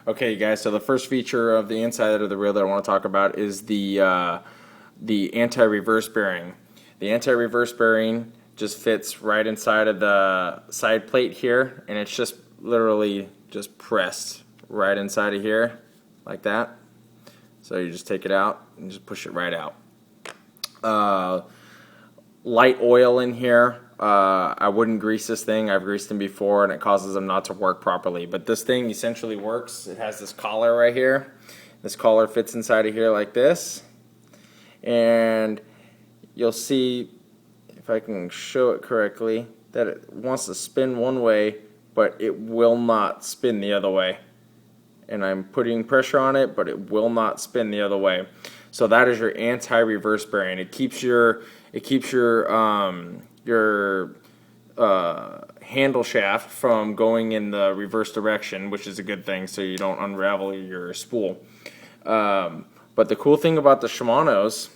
Okay, guys, so the first feature of the inside of the reel that I want to talk about is the anti-reverse bearing. The anti-reverse bearing just fits right inside of the side plate here, and it's just literally just pressed right inside of here like that. So you just take it out and just push it right out. Light oil in here. I wouldn't grease this thing. I've greased them before and it causes them not to work properly. But this thing essentially works. It has this collar right here. This collar fits inside of here like this. And you'll see, if I can show it correctly, that it wants to spin one way, but it will not spin the other way. And I'm putting pressure on it, but it will not spin the other way. So that is your anti-reverse bearing. It keeps your handle shaft from going in the reverse direction, which is a good thing, so you don't unravel your spool. But the cool thing about the Shimano's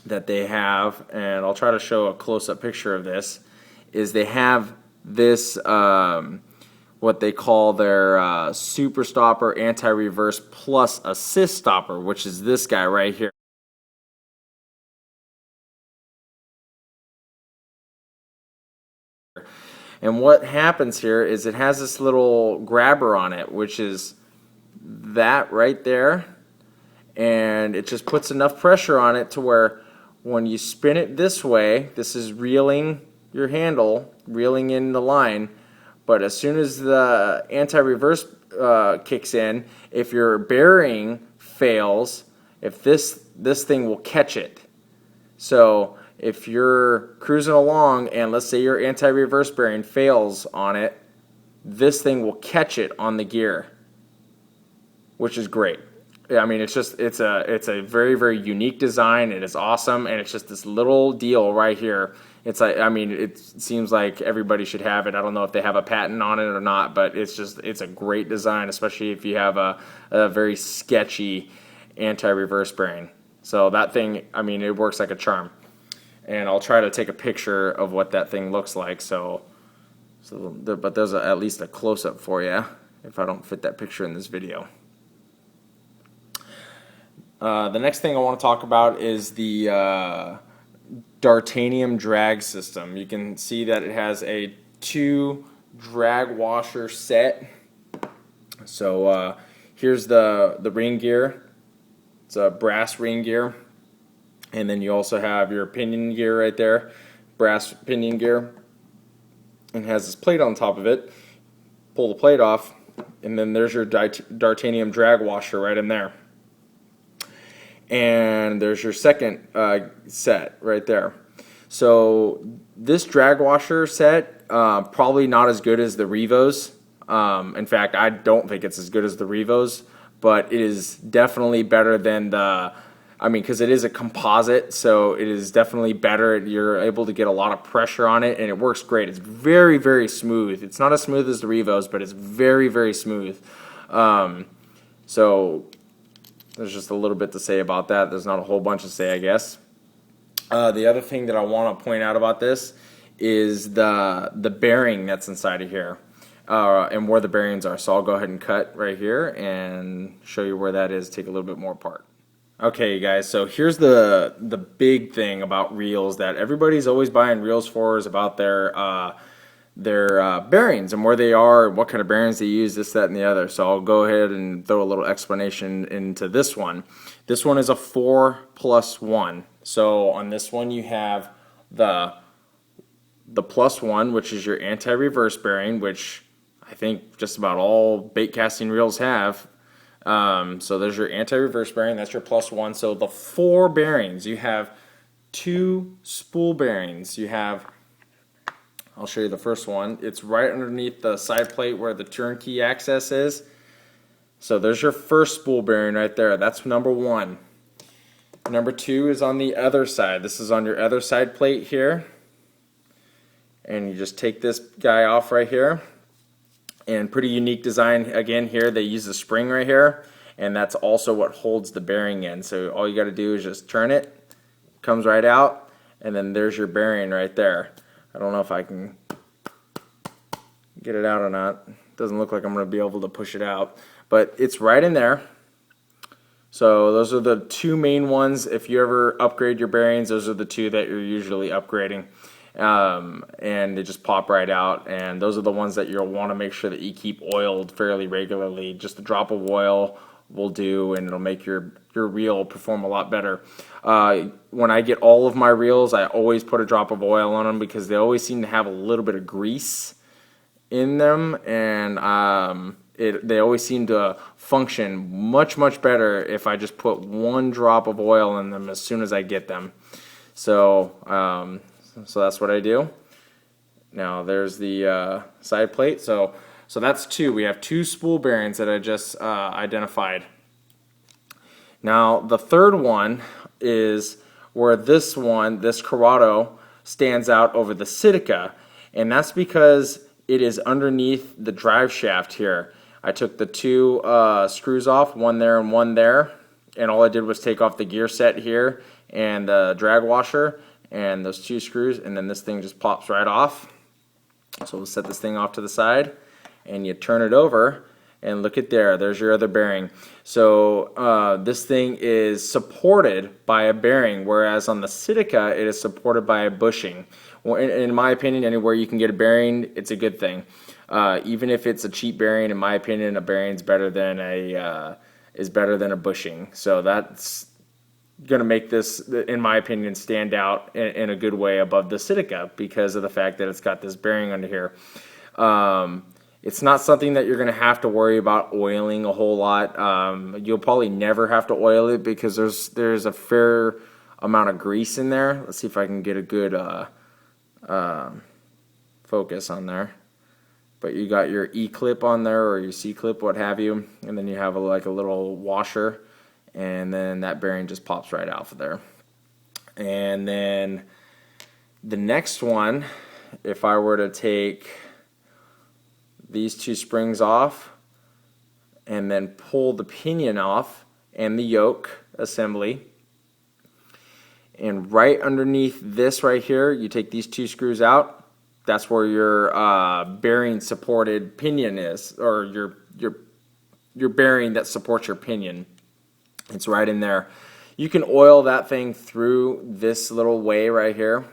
that they have, and I'll try to show a close-up picture of this, is they have this what they call their super stopper anti-reverse plus assist stopper, which is this guy right here. And what happens here is it has this little grabber on it, which is that right there, and it just puts enough pressure on it to where when you spin it this way, this is reeling your handle, reeling in the line, but as soon as the anti-reverse kicks in, if your bearing fails, if this thing will catch it. So if you're cruising along and let's say your anti-reverse bearing fails on it, this thing will catch it on the gear, which is great. I mean, it's a very, very unique design. It is awesome, and it's just this little deal right here. It's like, I mean, it seems like everybody should have it. I don't know if they have a patent on it or not, but it's a great design, especially if you have a very sketchy anti-reverse bearing. So that thing, I mean, it works like a charm. And I'll try to take a picture of what that thing looks like. But there's at least a close-up for you if I don't fit that picture in this video. The next thing I want to talk about is the Dartanium drag system. You can see that it has a 2 drag washer set. So here's the ring gear. It's a brass ring gear. And then you also have your pinion gear right there, brass pinion gear. And it has this plate on top of it. Pull the plate off, and then there's your Dartanium drag washer right in there. And there's your second set right there. So this drag washer set, probably not as good as the Revos. In fact, I don't think it's as good as the Revos, but it is definitely better than because it is a composite, so it is definitely better. You're able to get a lot of pressure on it, and it works great. It's very, very smooth. It's not as smooth as the Revos, but it's very, very smooth. So there's just a little bit to say about that. There's not a whole bunch to say, I guess. The other thing that I want to point out about this is the bearing that's inside of here, and where the bearings are. So I'll go ahead and cut right here and show you where that is, take a little bit more apart. Okay, guys, so here's the big thing about reels that everybody's always buying reels for, is about their bearings and where they are, what kind of bearings they use, this, that, and the other. So I'll go ahead and throw a little explanation into this one. This one is a 4+1. So on this one you have the +1, which is your anti-reverse bearing, which I think just about all bait casting reels have. So there's your anti-reverse bearing, that's your +1. So the 4 bearings, you have 2 spool bearings. You have, I'll show you the first one. It's right underneath the side plate where the turnkey access is. So there's your first spool bearing right there. That's number 1. Number 2 is on the other side. This is on your other side plate here. And you just take this guy off right here. And pretty unique design again here. They use the spring right here, and that's also what holds the bearing in. So all you got to do is just turn it, comes right out, and then there's your bearing right there. I don't know if I can get it out or not, Doesn't look like I'm going to be able to push it out, but it's right in there. So those are the two main ones. If you ever upgrade your bearings, those are the two that you're usually upgrading. And they just pop right out, and those are the ones that you'll want to make sure that you keep oiled fairly regularly. Just a drop of oil will do, and it'll make your reel perform a lot better. When I get all of my reels, I always put a drop of oil on them because they always seem to have a little bit of grease in them, and they always seem to function much better if I just put one drop of oil in them as soon as I get them. So that's what I do. Now there's the side plate. So that's two. We have two spool bearings that I just identified. Now the third one is where this Curado stands out over the Sitka, and that's because it is underneath the drive shaft here. I took the two screws off, one there and one there, and all I did was take off the gear set here and the drag washer and those two screws, and then this thing just pops right off. So we'll set this thing off to the side, and you turn it over, and look at there's your other bearing. So this thing is supported by a bearing, whereas on the Sitka it is supported by a bushing. In my opinion, anywhere you can get a bearing, it's a good thing. Even if it's a cheap bearing, in my opinion, a bearing's better than a bushing. So that's going to make this, in my opinion, stand out in a good way above the Sitka because of the fact that it's got this bearing under here. It's not something that you're going to have to worry about oiling a whole lot. You'll probably never have to oil it because there's a fair amount of grease in there. Let's see if I can get a good focus on there. But you got your E-clip on there or your C-clip, what have you, and then you have a little washer, and then that bearing just pops right out of there. And then the next one, if I were to take these two springs off and then pull the pinion off and the yoke assembly, and right underneath this right here, you take these two screws out. That's where your bearing supported pinion is, or your bearing that supports your pinion. It's right in there. You can oil that thing through this little way right here.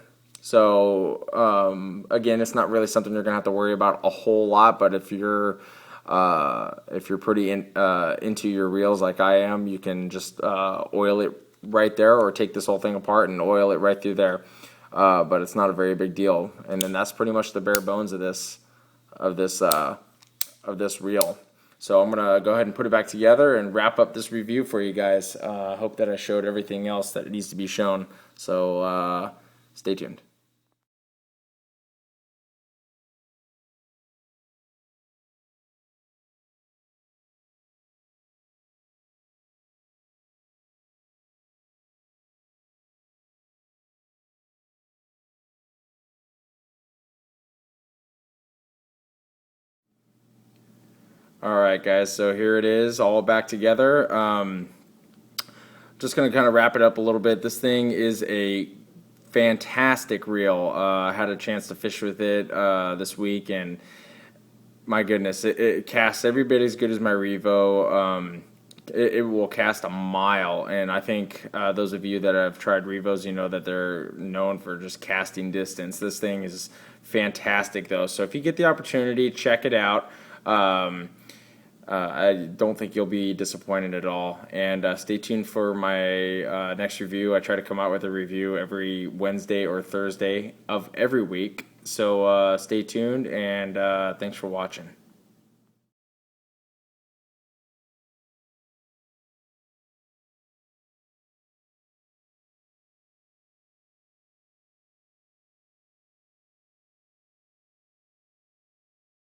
So again, it's not really something you're gonna have to worry about a whole lot. But if you're pretty into your reels like I am, you can just oil it right there, or take this whole thing apart and oil it right through there. But it's not a very big deal. And then that's pretty much the bare bones of this reel. So I'm gonna go ahead and put it back together and wrap up this review for you guys. I hope that I showed everything else that needs to be shown. So stay tuned. All right, guys, so here it is, all back together. Just going to kind of wrap it up a little bit. This thing is a fantastic reel. I had a chance to fish with it this week, and my goodness, it casts every bit as good as my Revo. It will cast a mile, and I think those of you that have tried Revos, you know that they're known for just casting distance. This thing is fantastic, though, so if you get the opportunity, check it out. I don't think you'll be disappointed at all. And stay tuned for my next review. I try to come out with a review every Wednesday or Thursday of every week. So stay tuned, and thanks for watching.